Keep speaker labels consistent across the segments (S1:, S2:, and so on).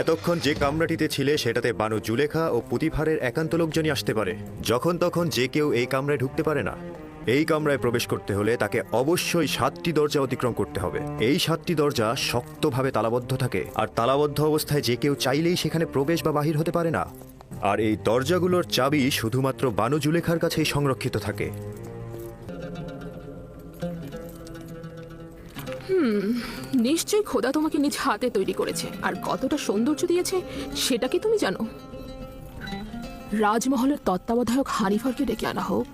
S1: এতক্ষণ যে কামরাটিতে ছিলে সেটাতে বানু জুলেখা ও পুতিফারের একান্ত লোকজনই আসতে পারে। যখন তখন যে কেউ এই কামরায় ঢুকতে পারে না। এই কামরায় প্রবেশ করতে হলে তাকে অবশ্যই 7টি দরজা অতিক্রম করতে হবে। এই 7টি দরজা শক্তভাবে তালাবদ্ধ থাকে, আর তালাবদ্ধ অবস্থায় যে কেউ চাইলেই সেখানে প্রবেশ বা বাহির হতে পারে না। আর এই দরজাগুলোর চাবি শুধুমাত্র বানু জুলেখার কাছেই সংরক্ষিত থাকে।
S2: নিশ্চয়ই খোদা তোমাকে নিজ হাতে তৈরি করেছে, আর কতটা সৌন্দর্য দিয়েছে সেটা কি তুমি জানো? রাজমহলের তত্ত্বাবধায়ক হানিফারকে ডেকে আনা হোক।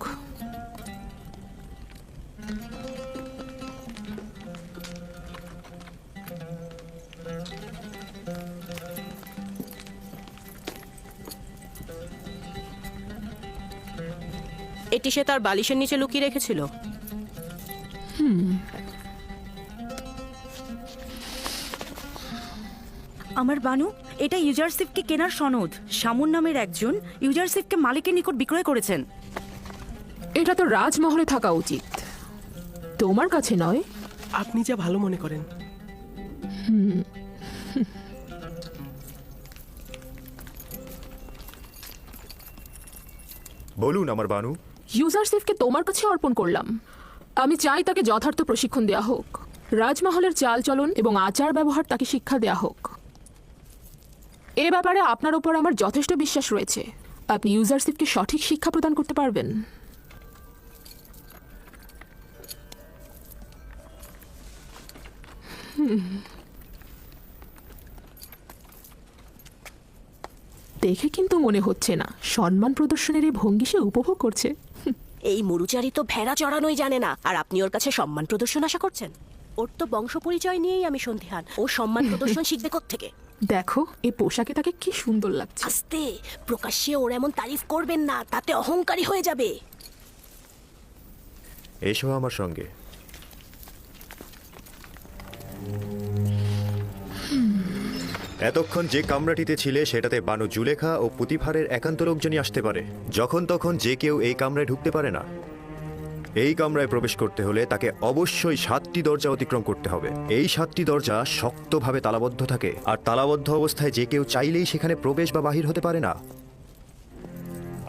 S3: এটি সে তার বালিশের নিচে লুকিয়ে রেখেছিল।
S4: আমার বানু, এটা ইউজারশিপকে কেনার সনদ। শামুন নামের একজন ইউজারশিপকে মালিকের নিকট বিক্রয় করেছেন।
S2: এটা তো রাজমহলে থাকা উচিত, তোমার কাছে নয়।
S5: আপনি যা ভালো মনে করেন।
S1: বলুন আমার বানু।
S2: ইউজারশিপকে তোমার কাছে অর্পণ করলাম। আমি চাই তাকে যথার্থ প্রশিক্ষণ দেয়া হোক। রাজমহলের চালচলন এবং আচার ব্যবহার তাকে শিক্ষা দেয়া হোক। এ ব্যাপারে আপনার ওপর আমার যথেষ্ট বিশ্বাস রয়েছে। আপনি ইউজারশিপকে সঠিক শিক্ষা প্রদান করতে পারবেন। দেখে কিন্তু মনে হচ্ছে না সম্মান প্রদর্শনের এই ভঙ্গি সে উপভোগ করছে।
S3: এই মরুচারি তো ভেড়া চড়ানোই জানে না, আর আপনি ওর কাছে সম্মান প্রদর্শন আশা করছেন? ওর তো বংশ পরিচয় নিয়েই আমি সন্দিহান। ও সম্মান প্রদর্শন শিখবে কোত্থেকে?
S2: দেখো এই পোশাকে তাকে কি সুন্দর লাগছে।
S3: আস্তে, প্রকাশ্যে ওর এমন তারিফ করবেন না, তাতে অহংকারী হয়ে যাবে।
S1: এসো আমার সঙ্গে। এতক্ষণ যে কামরাটিতে ছিলে সেটাতে বানু জুলেখা ও পুতিফারের একান্ত লোকজনই আসতে পারে। যখন তখন যে কেউ এই কামরায় ঢুকতে পারে না। এই কামরায় প্রবেশ করতে হলে তাকে অবশ্যই 7টি দরজা অতিক্রম করতে হবে। এই 7টি দরজা শক্তভাবে তালাবদ্ধ থাকে, আর তালাবদ্ধ অবস্থায় যে কেউ চাইলেই সেখানে প্রবেশ বা বাহির হতে পারে না।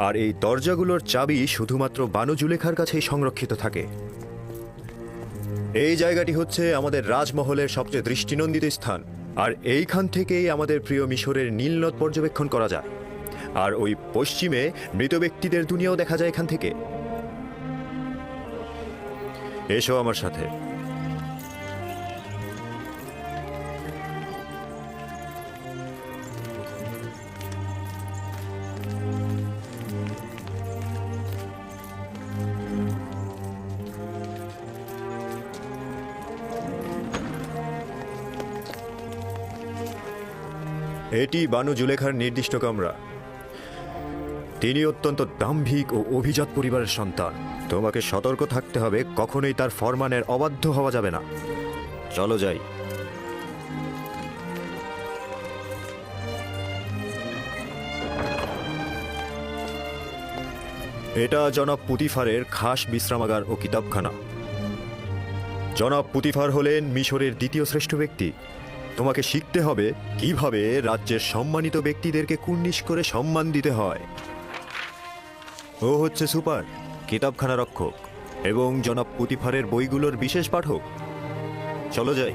S1: আর এই দরজাগুলোর চাবি শুধুমাত্র বানু জুলেখার কাছেই সংরক্ষিত থাকে। এই জায়গাটি হচ্ছে আমাদের রাজমহলের সবচেয়ে দৃষ্টিনন্দিত স্থান, আর এইখান থেকেই আমাদের প্রিয় মিশরের নীলনদ পর্যবেক্ষণ করা যায়। আর ওই পশ্চিমে মৃত ব্যক্তিদের দুনিয়াও দেখা যায় এখান থেকে। এসো আমার সাথে। এটি বানু জুলেখার নির্দিষ্ট কামরা। তিনি অত্যন্ত দাম্ভিক ও অভিজাত পরিবারের সন্তান। তোমাকে সতর্ক থাকতে হবে, কখনোই তার ফরমানের অবাধ্য হওয়া যাবে না। চলো যাই। এটা জনাব পুতিফারের খাস বিশ্রামাগার ও কিতাবখানা। জনাব পুতিফার হলেন মিশরের দ্বিতীয় শ্রেষ্ঠ ব্যক্তি। তোমাকে শিখতে হবে কিভাবে রাজ্যের সম্মানিত ব্যক্তিদেরকে কুর্নিশ করে সম্মান দিতে হয়। ও হচ্ছে সুপার, কিতাবখানা রক্ষক এবং জনাব পুতিফারের বইগুলোর বিশেষ পাঠক। চলো যাই।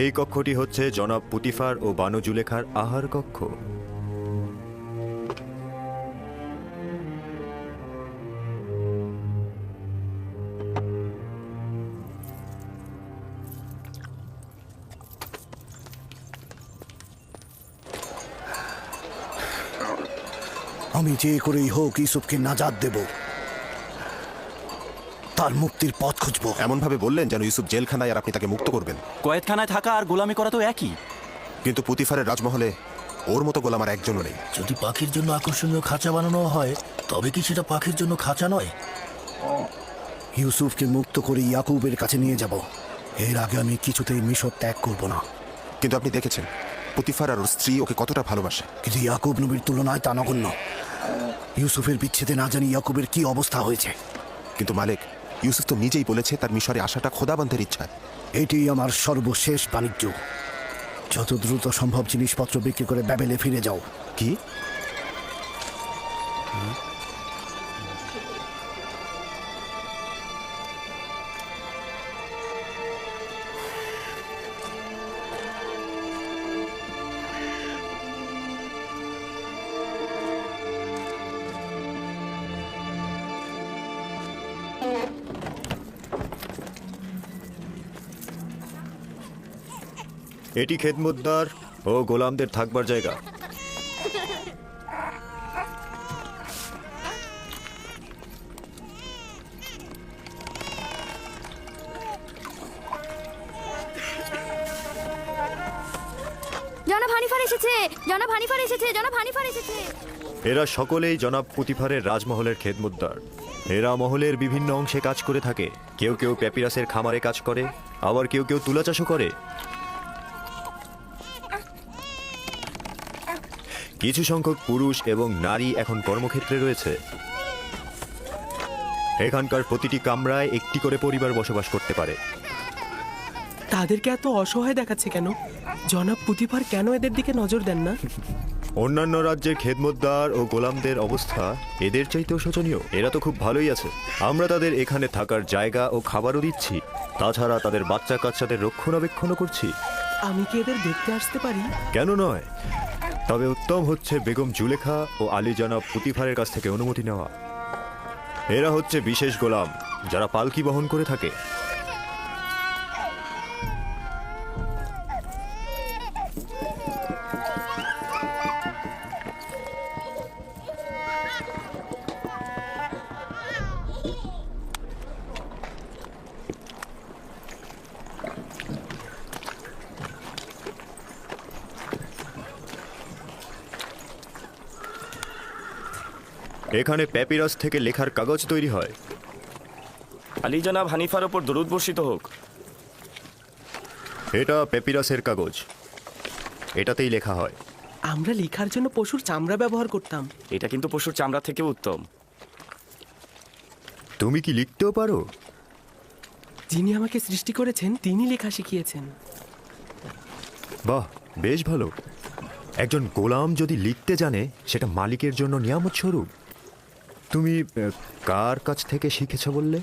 S1: এই কক্ষটি হচ্ছে জনাব পুতিফার ও বানু জুলেখার আহার কক্ষ।
S6: আমি যে করেই হোক ইউসুফকে নাজাত দেব, তার মুক্তির পথ খুঁজব।
S7: এমন ভাবে বললেন যেন ইউসুফ জেলখানায় আর আপনি তাকে মুক্ত করবেন।
S8: কয়েদখানায় থাকা আর গোলামি করা তো একই।
S7: কিন্তু পুতিফারের রাজমহলে ওর মতো গোলাম আর একজনও নেই।
S6: যদি পাখির জন্য আকর্ষণীয় খাঁচা বানানো হয়, তবে কি সেটা পাখির জন্য খাঁচা নয়? ইউসুফকে মুক্ত করে ইয়াকুবের কাছে নিয়ে যাব। এর আগে আমি কিছুতেই মিশর ত্যাগ করব না।
S7: কিন্তু আপনি দেখেছেন পুতিফার আর ওর স্ত্রী ওকে কতটা ভালোবাসে।
S6: কিন্তু ইয়াকুব নবীর তুলনায় তা নগণ্য। ইউসুফের বিচ্ছেদে না জানি ইয়াকুবের কি অবস্থা হয়েছে।
S7: কিন্তু মালিক, ইউসুফ তো নিজেই বলেছে তার মিশরে আসাটা খোদাবন্দের ইচ্ছা।
S6: এটি আমার সর্বশেষ বাণিজ্য। যত দ্রুত সম্ভব জিনিসপত্র বিক্রি করে ব্যাবেলে ফিরে যাও।
S7: কি?
S1: এটি খেদমতদার ও গোলামদের থাকবার জায়গা।
S9: জনাব হানিফার এসেছে, জনাব হানিফার এসেছে, জনাব হানিফার এসেছে।
S1: এরা সকলেই জনাব পুতিফারের রাজমহলের খেদমতদার। এরা মহলের বিভিন্ন অংশে কাজ করে থাকে। কেউ কেউ প্যাপিরাসের খামারে কাজ করে, আবার কেউ কেউ তুলা চাষও করে। কিছু সংখ্যক পুরুষ এবং নারী এখন কর্মক্ষেত্রে রয়েছে। এখানকার প্রতিটি কামরায় একটি করে পরিবার বসবাস করতে পারে।
S5: তাদেরকে এত অসহায় দেখাচ্ছে কেন? জনাব পুতিফার কেন এদের দিকে নজর দেন না?
S1: অন্যান্য রাজ্যের খেদমতদার ও গোলামদের অবস্থা এদের চাইতেও শোচনীয়। এরা তো খুব ভালোই আছে। আমরা তাদের এখানে থাকার জায়গা ও খাবারও দিচ্ছি, তাছাড়া তাদের বাচ্চা কাচ্চাদের রক্ষণাবেক্ষণও করছি।
S5: আমি কি এদের দেখতে আসতে পারি?
S1: কেন নয়, তবে উত্তম হচ্ছে বেগম জুলেখা ও আলী জনাব পুতিফারের কাছ থেকে অনুমতি নেওয়া। এরা হচ্ছে বিশেষ গোলাম যারা পালকি বহন করে থাকে। এখানে প্যাপিরাস থেকে লেখার কাগজ তৈরি হয়।
S8: আলী জনাব হানিফার ওপর দরুদ বর্ষিত হোক।
S1: এটা প্যাপিরাসের কাগজ, এটাতেই লেখা হয়।
S5: আমরা লেখার জন্য পশুর চামড়া ব্যবহার করতাম।
S8: এটা কিন্তু পশুর চামড়া থেকেও উত্তম।
S1: তুমি কি লিখতেও পারো?
S5: যিনি আমাকে সৃষ্টি করেছেন তিনি লেখা শিখিয়েছেন।
S1: বাহ, বেশ ভালো। একজন গোলাম যদি লিখতে জানে সেটা মালিকের জন্য নিয়ামত স্বরূপ। তুমি কার কাছ থেকে শিখেছ বললে?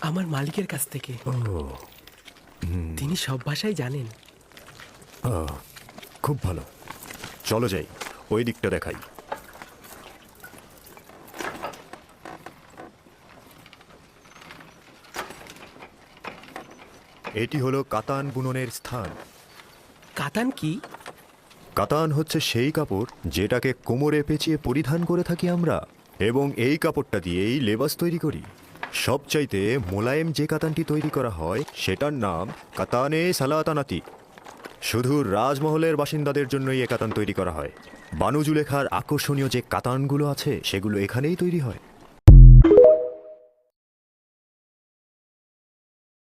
S5: আমার মালিকের কাছ থেকে। তিনি সব ভাষাই জানেন।
S1: খুব ভালো, চলো যাই, ওই দিকটা দেখাই। এটি হলো কাতান বুননের স্থান।
S5: কাতান কি?
S1: কাতান হচ্ছে সেই কাপড় যেটাকে কোমরে পেঁচিয়ে পরিধান করে থাকি আমরা, এবং এই কাপড়টা দিয়েই লেবাস তৈরি করি। সবচাইতে মোলায়েম যে কাতানটি তৈরি করা হয় সেটার নাম কাতানে সালাতানাতি। শুধু রাজমহলের বাসিন্দাদের জন্যই এ কাতান তৈরি করা হয়। বানু জুলেখার আকর্ষণীয় যে কাতানগুলো আছে সেগুলো এখানেই তৈরি হয়।